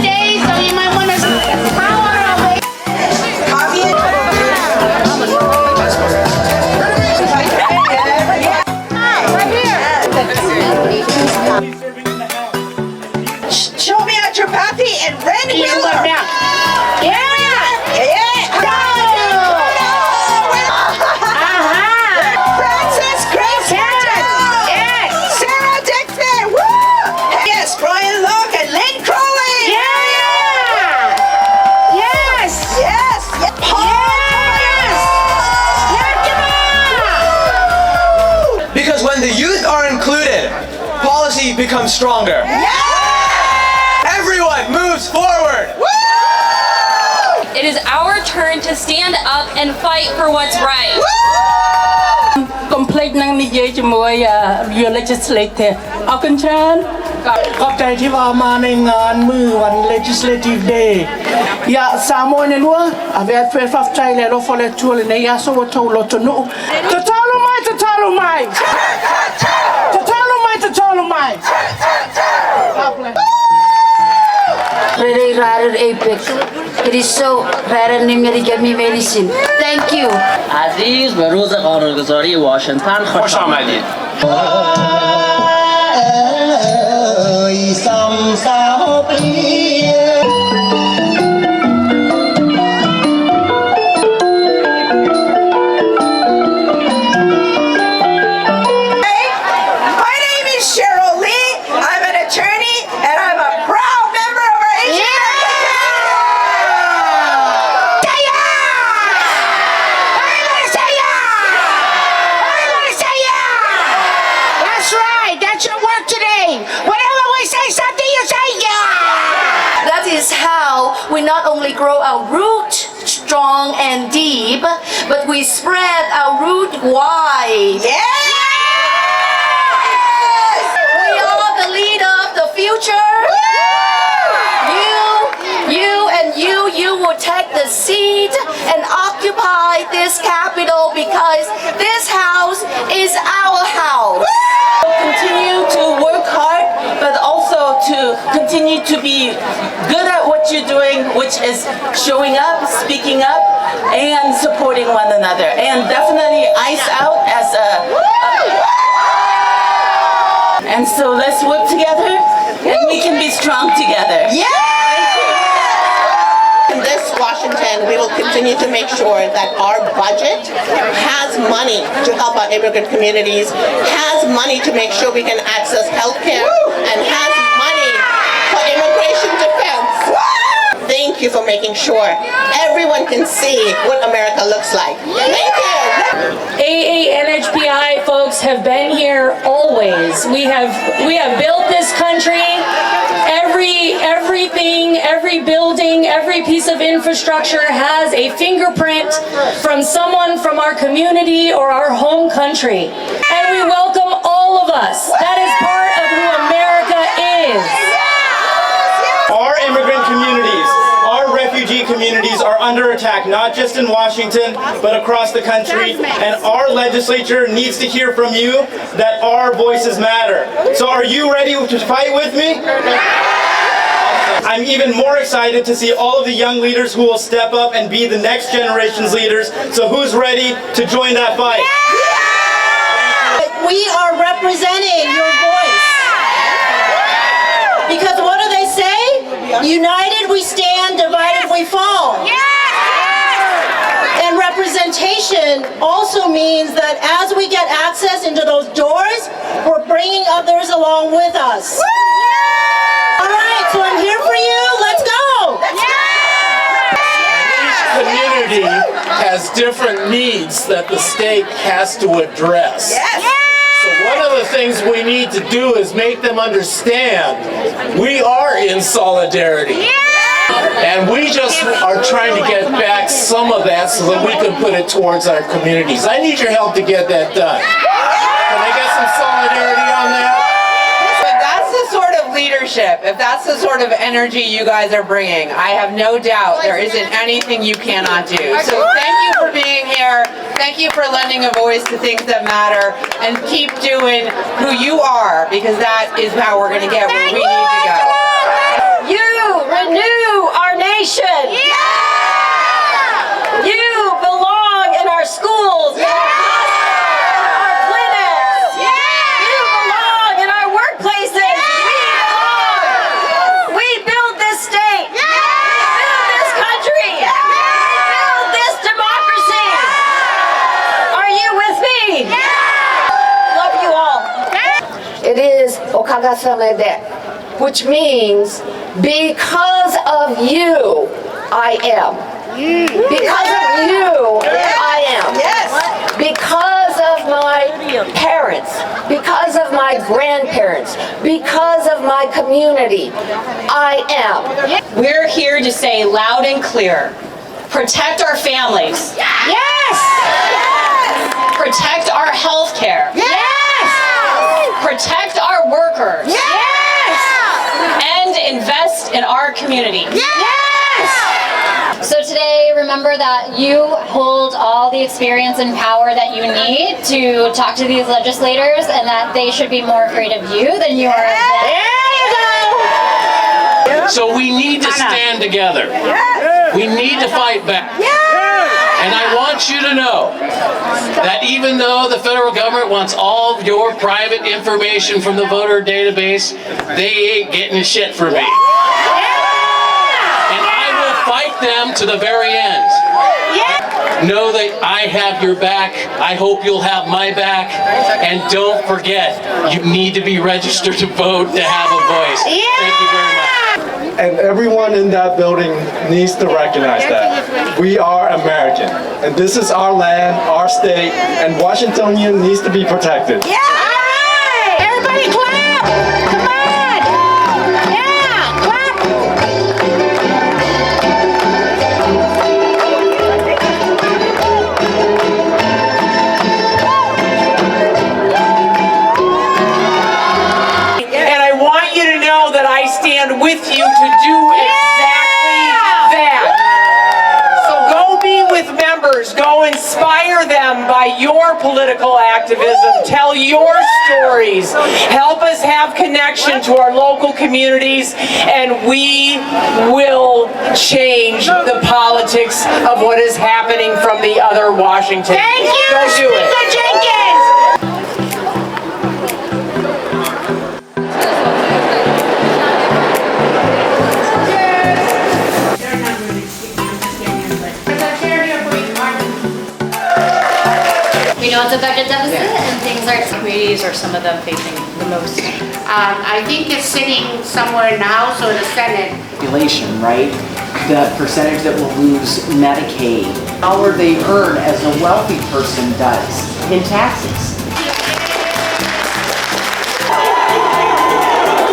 days, so you might want to power away. Right here. Show me out your papi and Ren Wheeler. Yeah. Francis Grace Yes. Sarah Dixon. Woo! Yes, Brian Locke and Lynn Crowley. Yes. Yes. Paul. Because when the youth are included, policy becomes stronger. Everyone moves forward. It is our turn to stand up and fight for what's right. Complete นั่งนิយាយជាមួយ your legislative អរគុណច្រើនขอบใจที่ว่ามาในงานมื้อวัน legislative day យ៉ាសាមួយនៅនោះអវ៉ាត់ហ្វេហ្វាហ្វใจแล้วเราฟอลเลทัวร์ในยาโซวโตโลตนุจะทอลไม่จะทอลไม่จะทอลไม่จะทอลไม่ Very rare apex. It is so rare and they get me medicine. Thank you. عزیز به روز قانونگذاری واشنگتن خوش آمدید. My name is Cheryl Lee. I'm an attorney and I'm a proud member of our Asian That's right. That's your work today. Whenever we say something, you say yeah. That is how we not only grow our root strong and deep, but we spread our root wide. Yes! We are the leader of the future. You will take the seat and occupy this capital because this house is our house. Continue to work hard, but also to continue to be good at what you're doing, which is showing up, speaking up, and supporting one another. And definitely ice out as and so let's work together and we can be strong together. In this Washington, we will continue to make sure that our budget has money to help our immigrant communities, has money to make sure we can access health care, and has money for immigration defense. Thank you for making sure everyone can see what America looks like. Thank you. A&NHPI folks have been here always. We have built this country. Everything, every building, every piece of infrastructure has a fingerprint from someone from our community or our home country. And we welcome all of us. That is part of who America is. Our immigrant communities, our refugee communities are under attack, not just in Washington, but across the country. And our legislature needs to hear from you that our voices matter. So are you ready to fight with me? I'm even more excited to see all of the young leaders who will step up and be the next generation's leaders. So who's ready to join that fight? We are representing your voice. Because what do they say? United we stand, divided we fall. And representation also means that as we get access into those doors, we're bringing others along with us. All right, so I'm here for you. Let's go. Each community has different needs that the state has to address. So one of the things we need to do is make them understand we are in solidarity. And we just are trying to get back some of that so that we can put it towards our communities. I need your help to get that done. Can I get some solidarity on that? If that's the sort of leadership, if that's the sort of energy you guys are bringing, I have no doubt there isn't anything you cannot do. So thank you for being here. Thank you for lending a voice to things that matter. and keep doing who you are, because that is how we're going to get where we need to go. You renew our nation. You belong in our schools. Our clinics. You belong in our workplaces. We build this state. We build this country. We build this democracy. Are you with me? Love you all. It is okagasame de, which means because of you, I am. Because of you, I am. Because of my parents, because of my grandparents, because of my community, I am. We're here to say loud and clear, protect our families. Yes! Protect our health care. Yes! Protect our workers. Yes! And invest in our community. Yes! So today, remember that you hold all the experience and power that you need to talk to these legislators, and that they should be more afraid of you than you are of them. There you go! So we need to stand together. We need to fight back. And I want you to know that even though the federal government wants all of your private information from the voter database, they ain't getting shit from me. And I will fight them to the very end. Know that I have your back. I hope you'll have my back. And don't forget, you need to be registered to vote to have a voice. Thank you very much. And everyone in that building needs to recognize that. We are American, and this is our land, our state, and Washingtonian needs to be protected. All right! Everybody clap! Come on! Yeah! Clap! And I want you to know that I stand with you to do exactly that. So go be with members, go inspire them by your political activism, tell your stories, help us have connection to our local communities, and we will change the politics of what is happening from the other Washington. Thank you, Go do it. Speaker Jenkins! We know it's a budget deficit and things are... Communities are some of them facing the most. I think it's sitting somewhere in the House or the Senate. Population, right? The percentage that will lose Medicaid, how they earn as a wealthy person does in taxes.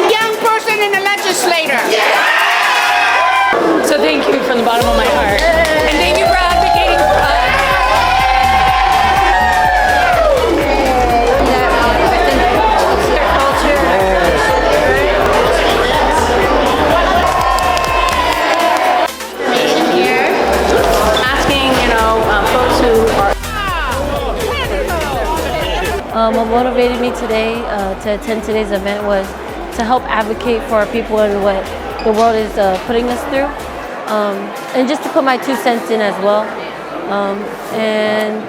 Young person in the legislator. So thank you from the bottom of my heart. And thank you for advocating for us. What motivated me today to attend today's event was to help advocate for our people and what the world is putting us through, and just to put my 2 cents in as well. And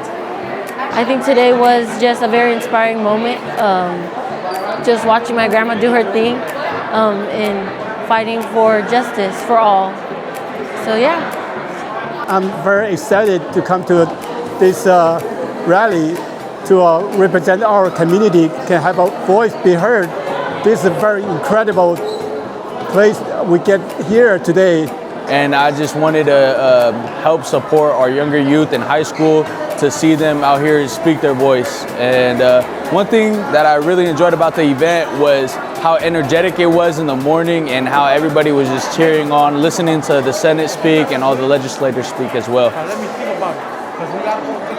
I think today was just a very inspiring moment, just watching my grandma do her thing and fighting for justice for all. So yeah. I'm very excited to come to this rally to represent our community, can have a voice be heard. This is a very incredible place we get here today. And I just wanted to help support our younger youth in high school, to see them out here and speak their voice. And one thing that I really enjoyed about the event was how energetic it was in the morning and how everybody was just cheering on, listening to the Senate speak and all the legislators speak as well. Let me think about it, because we got